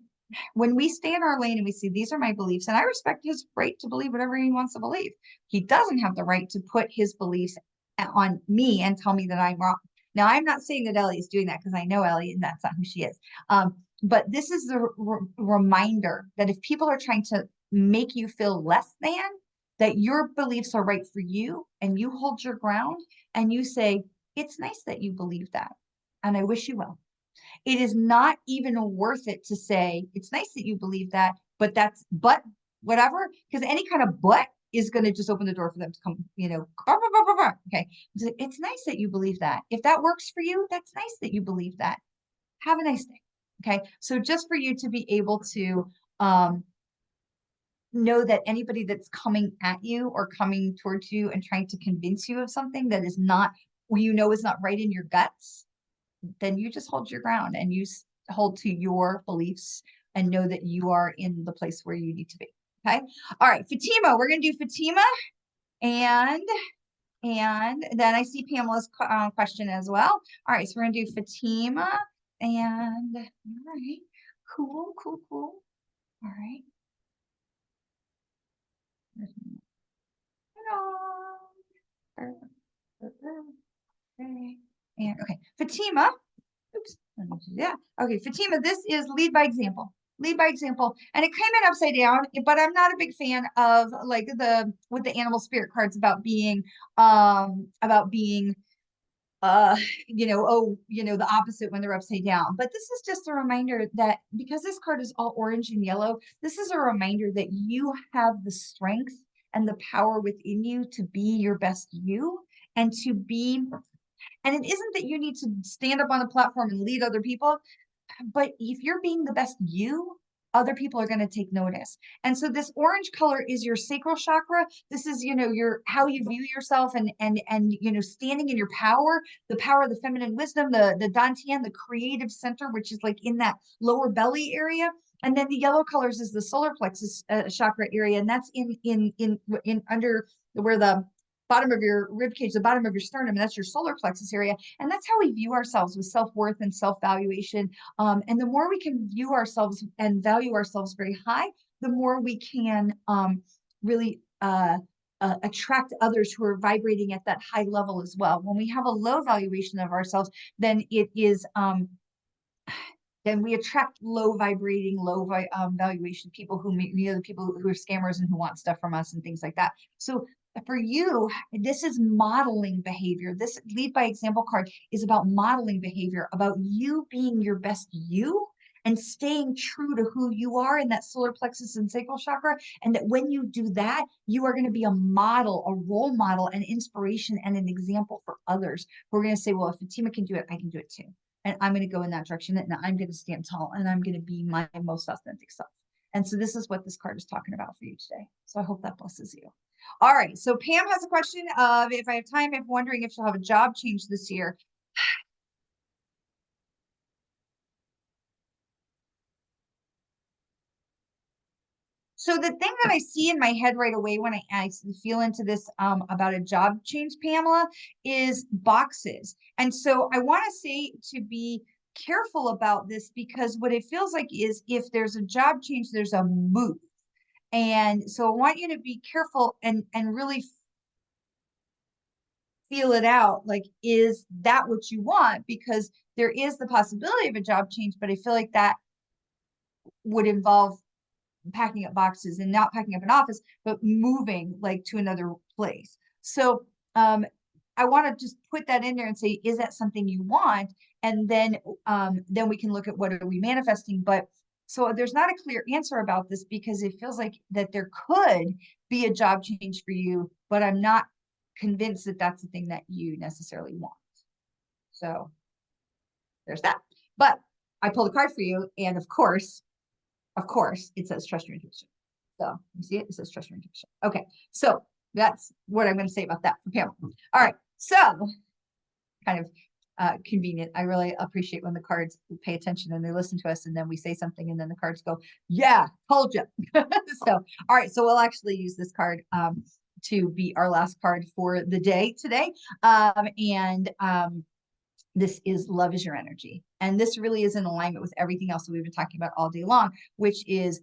when we stay in our lane and we see, these are my beliefs, and I respect his right to believe whatever he wants to believe, he doesn't have the right to put his beliefs on me and tell me that I'm wrong. Now, I'm not saying that Ellie is doing that, because I know Ellie and that's not who she is. But this is the reminder that if people are trying to make you feel less than, that your beliefs are right for you, and you hold your ground and you say, it's nice that you believe that, and I wish you well. It is not even worth it to say, it's nice that you believe that, but whatever, because any kind of but is going to just open the door for them to come, okay. It's nice that you believe that. If that works for you, that's nice that you believe that. Have a nice day. Okay. So just for you to be able to know that anybody that's coming at you or coming towards you and trying to convince you of something that is not, is not right in your guts, then you just hold your ground and you hold to your beliefs and know that you are in the place where you need to be. Okay. All right. Fatima, we're going to do Fatima, and then I see Pamela's question as well. All right. So we're going to do Fatima, and all right. Cool. All right. Okay. And okay. Fatima. Oops. Yeah. Okay. Fatima, this is lead by example. lead by example. And it came in upside down, but I'm not a big fan of like with the animal spirit cards about being the opposite when they're upside down. But this is just a reminder that because this card is all orange and yellow, this is a reminder that you have the strength and the power within you to be your best you and to be, and it isn't that you need to stand up on a platform and lead other people, but if you're being the best you, other people are going to take notice. And so this orange color is your sacral chakra. This is, your how you view yourself and standing in your power, the power of the feminine wisdom, the dantian, the creative center, which is like in that lower belly area. And then the yellow colors is the solar plexus chakra area, and that's in under where the bottom of your rib cage, the bottom of your sternum, and that's your solar plexus area. And that's how we view ourselves with self-worth and self-valuation. And the more we can view ourselves and value ourselves very high, the more we can really attract others who are vibrating at that high level as well. When we have a low valuation of ourselves, then it is then we attract low vibrating, valuation people who the people who are scammers and who want stuff from us and things like that. So for you, this is modeling behavior. This lead by example card is about modeling behavior, about you being your best you and staying true to who you are in that solar plexus and sacral chakra. And that when you do that, you are going to be a model, a role model, an inspiration, and an example for others. We're going to say, well, if Fatima can do it, I can do it too. And I'm going to go in that direction, and I'm going to stand tall, and I'm going to be my most authentic self. And so this is what this card is talking about for you today. So I hope that blesses you. All right. So Pam has a question of if I have time, I'm wondering if she'll have a job change this year. So the thing that I see in my head right away when I feel into this about a job change, Pamela, is boxes. And so I want to say to be careful about this because what it feels like is if there's a job change, there's a move. And so I want you to be careful and really feel it out. Like, is that what you want? Because there is the possibility of a job change, but I feel like that would involve packing up boxes and not packing up an office, but moving like to another place. So I want to just put that in there and say, is that something you want? And then we can look at what are we manifesting. But so there's not a clear answer about this because it feels like that there could be a job change for you, but I'm not convinced that that's the thing that you necessarily want. So there's that. But I pulled a card for you, and of course, it says trust your intuition. So you see it? It says trust your intuition. Okay, so that's what I'm going to say about that for Pamela. All right, so kind of convenient. I really appreciate when the cards pay attention and they listen to us, and then we say something, and then the cards go, "Yeah, told you." So, all right, so we'll actually use this card to be our last card for the day today, this is love is your energy. And this really is in alignment with everything else that we've been talking about all day long, which is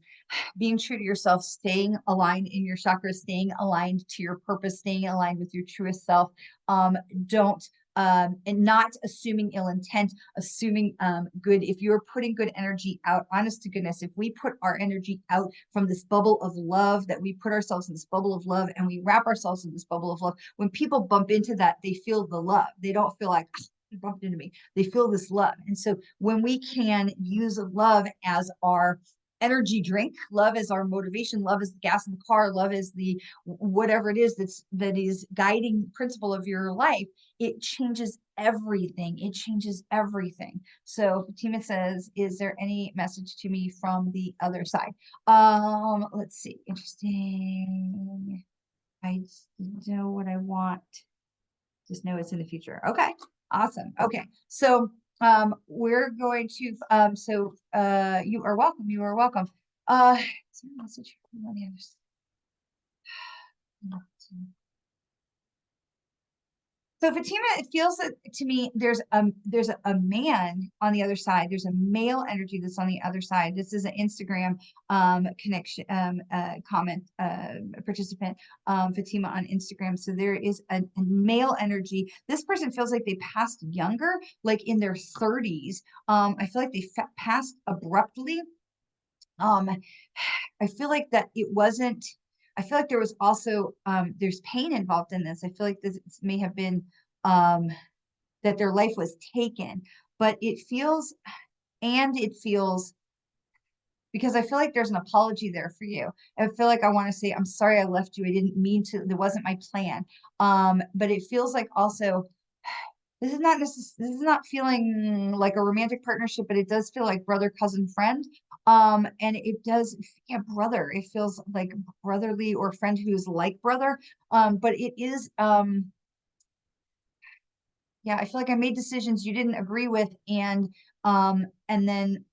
being true to yourself, staying aligned in your chakras, staying aligned to your purpose, staying aligned with your truest self. And not assuming ill intent, assuming good. If you're putting good energy out, honest to goodness, if we put our energy out from this bubble of love, that we put ourselves in this bubble of love and we wrap ourselves in this bubble of love, when people bump into that, they feel the love. They don't feel like, bumped into me. They feel this love. And so when we can use love as our energy drink, love is our motivation, love is the gas in the car, love is the whatever it is that is guiding principle of your life, it changes everything. It changes everything. So Fatima says, is there any message to me from the other side? Let's see. Interesting. I know what I want. Just know it's in the future. Okay. Awesome. Okay. So we're going to you are welcome. You are welcome. Is there a message from the others? So Fatima, it feels that to me there's a man on the other side. There's a male energy that's on the other side. This is an Instagram connection comment participant, Fatima on Instagram. So there is a male energy. This person feels like they passed younger, like in their 30s. I feel like they passed abruptly. um, I feel like that it wasn't, I feel like there was also, there's pain involved in this. I feel like this may have been, um, that their life was taken, but it feels, because I feel like there's an apology there for you. I feel like I want to say, I'm sorry I left you. I didn't mean to, that wasn't my plan. But it feels like also, this is not feeling like a romantic partnership, but it does feel like brother, cousin, friend. And it does, yeah, brother. It feels like brotherly or friend who's like brother. But it is, yeah, I feel like I made decisions you didn't agree with, and then,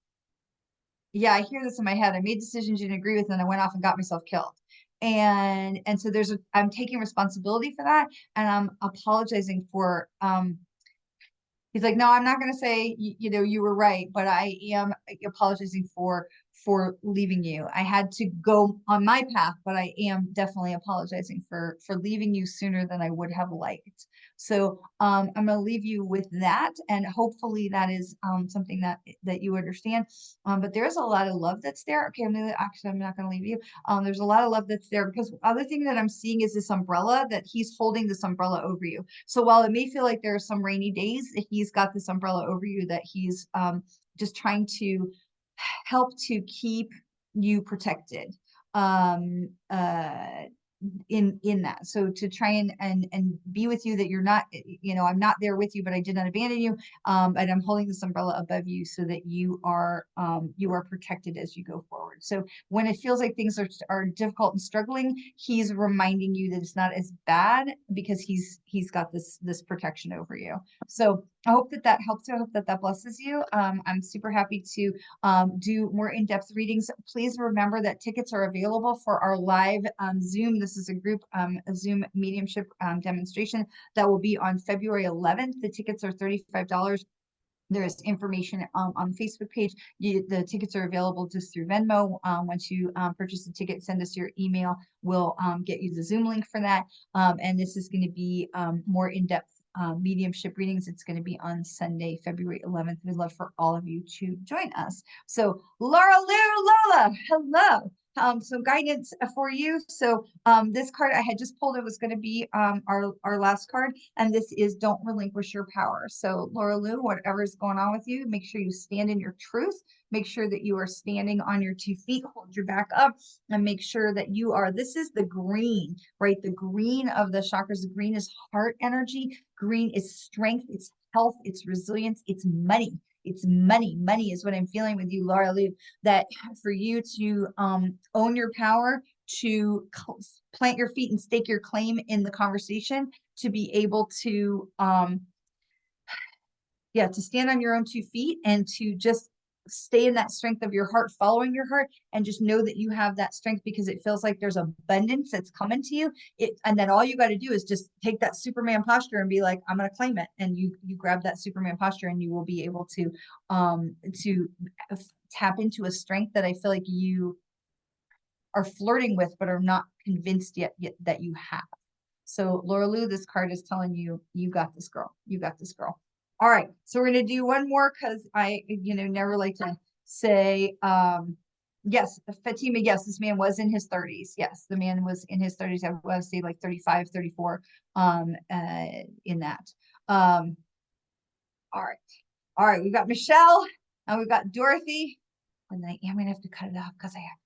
yeah, I hear this in my head. I made decisions you didn't agree with, and I went off and got myself killed. And so I'm taking responsibility for that, and I'm apologizing for, he's like, no, I'm not going to say, you were right, but I am apologizing for leaving you. I had to go on my path, but I am definitely apologizing for leaving you sooner than I would have liked. So I'm going to leave you with that, and hopefully that is something that you understand. But there's a lot of love that's there. Okay, I'm not going to leave you. There's a lot of love that's there, because other thing that I'm seeing is this umbrella, that he's holding this umbrella over you. So while it may feel like there are some rainy days, he's got this umbrella over you that he's just trying to help to keep you protected. Um, uh, in that, so to try and be with you, that you're not, I'm not there with you, but I did not abandon you, and I'm holding this umbrella above you so that you are protected as you go forward. So when it feels like things are difficult and struggling, he's reminding you that it's not as bad, because he's got this protection over you. So I hope that helps you. I hope that blesses you. I'm super happy to do more in-depth readings. Please remember that tickets are available for our live Zoom. This is a group a Zoom mediumship demonstration that will be on February 11th. The tickets are $35. There is information on the Facebook page. The tickets are available just through Venmo. Once you purchase the ticket, send us your email. We'll get you the Zoom link for that. And this is going to be more in-depth mediumship readings. It's going to be on Sunday, February 11th. We'd love for all of you to join us. So Laura Lou Lola, hello. Some guidance for you. So this card I had just pulled, it was going to be our last card, and this is don't relinquish your power. So Laura Lou, whatever is going on with you, make sure you stand in your truth. Make sure that you are standing on your 2 feet, hold your back up, and make sure that you are, this is the green, right? The green of the chakras, the green is heart energy. Green is strength, it's health, it's resilience, it's money. It's money. Money is what I'm feeling with you, Laura Lou, that for you to own your power, to plant your feet and stake your claim in the conversation, to be able to to stand on your own 2 feet, and to just stay in that strength of your heart, following your heart, and just know that you have that strength, because it feels like there's abundance that's coming to you. And then all you got to do is just take that Superman posture and be like, I'm going to claim it. And you grab that Superman posture, and you will be able to tap into a strength that I feel like you are flirting with, but are not convinced yet that you have. So Laura Lou, this card is telling you, you got this, girl. You got this, girl. All right. So we're going to do one more, because I, never like to say, yes, Fatima, yes, this man was in his 30s. Yes, the man was in his 30s. I want to say like 35, 34, in that. All right. All right. We've got Michelle, and we've got Dorothy, and then I am going to have to cut it off because I have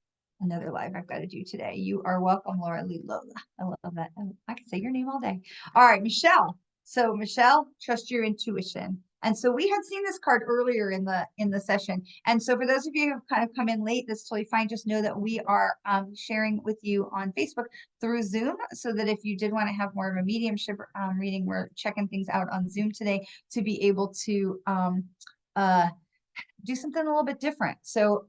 another live I've got to do today. You are welcome, Laura Lee Lola. I love that. I can say your name all day. All right, Michelle. So Michelle, trust your intuition. And so we had seen this card earlier in the session. And so for those of you who have kind of come in late, that's totally fine. Just know that we are sharing with you on Facebook through Zoom, so that if you did want to have more of a mediumship reading, we're checking things out on Zoom today to be able to do something a little bit different. So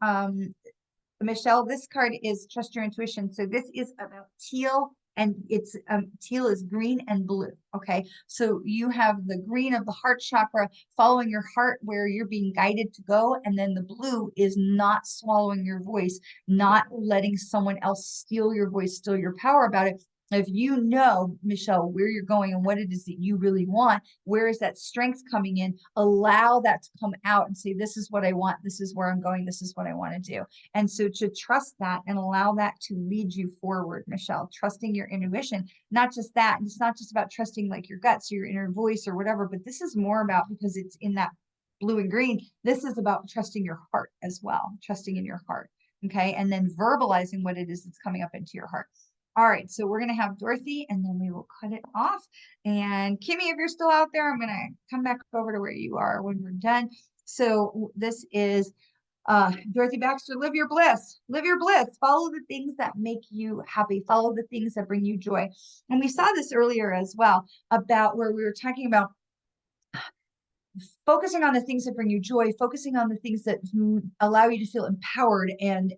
Michelle, this card is trust your intuition. So this is about teal, and it's teal is green and blue. Okay, so you have the green of the heart chakra, following your heart where you're being guided to go, and then the blue is not swallowing your voice, not letting someone else steal your voice, steal your power about it, If you know, Michelle, where you're going and what it is that you really want, where is that strength coming in? Allow that to come out and say, this is what I want. This is where I'm going. This is what I want to do. And so to trust that and allow that to lead you forward, Michelle, trusting your intuition, not just that. And it's not just about trusting like your guts or your inner voice or whatever, but this is more about, because it's in that blue and green, this is about trusting your heart as well, trusting in your heart. Okay. And then verbalizing what it is that's coming up into your heart. All right, so we're gonna have Dorothy and then we will cut it off. And Kimmy, if you're still out there, I'm gonna come back over to where you are when we're done. So this is Dorothy Baxter, live your bliss, live your bliss, follow the things that make you happy, follow the things that bring you joy. And we saw this earlier as well about where we were talking about focusing on the things that bring you joy, focusing on the things that allow you to feel empowered and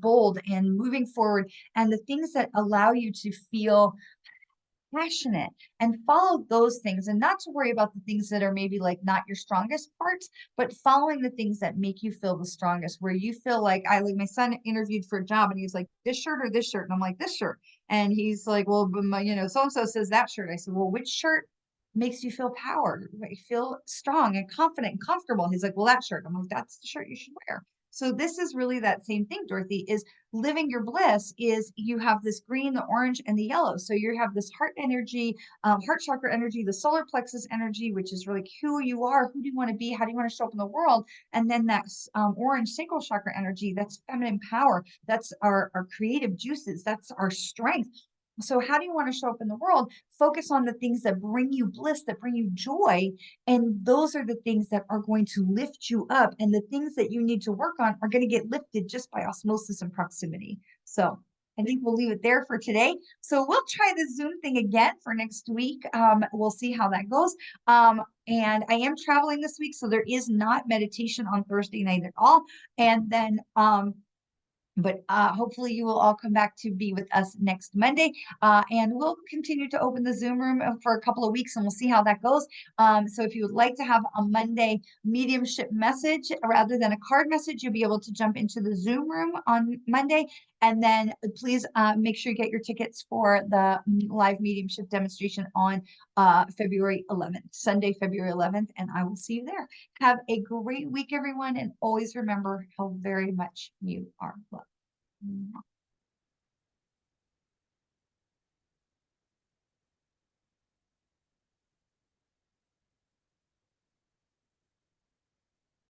bold and moving forward, and the things that allow you to feel passionate, and follow those things, and not to worry about the things that are maybe like not your strongest parts, but following the things that make you feel the strongest, where you feel like like my son interviewed for a job and he's like, this shirt or this shirt? And I'm like, this shirt. And he's like, well, but my, so and so says that shirt. I said, well, which shirt makes you feel powered, you feel strong and confident and comfortable? He's like, well, that shirt. I'm like, that's the shirt you should wear. So this is really that same thing, Dorothy, is living your bliss is you have this green, the orange, and the yellow. So you have this heart energy, heart chakra energy, the solar plexus energy, which is really who you are, who do you want to be, how do you want to show up in the world? And then that's orange sacral chakra energy, that's feminine power, that's our creative juices, that's our strength. So how do you want to show up in the world? Focus on the things that bring you bliss, that bring you joy. And those are the things that are going to lift you up. And the things that you need to work on are going to get lifted just by osmosis and proximity. So I think we'll leave it there for today. So we'll try the Zoom thing again for next week. We'll see how that goes. And I am traveling this week, so there is not meditation on Thursday night at all. And then but hopefully you will all come back to be with us next Monday. And we'll continue to open the Zoom room for a couple of weeks and we'll see how that goes. So if you would like to have a Monday mediumship message rather than a card message, you'll be able to jump into the Zoom room on Monday. And then please make sure you get your tickets for the live mediumship demonstration on February 11th, Sunday, February 11th. And I will see you there. Have a great week, everyone. And always remember how very much you are loved.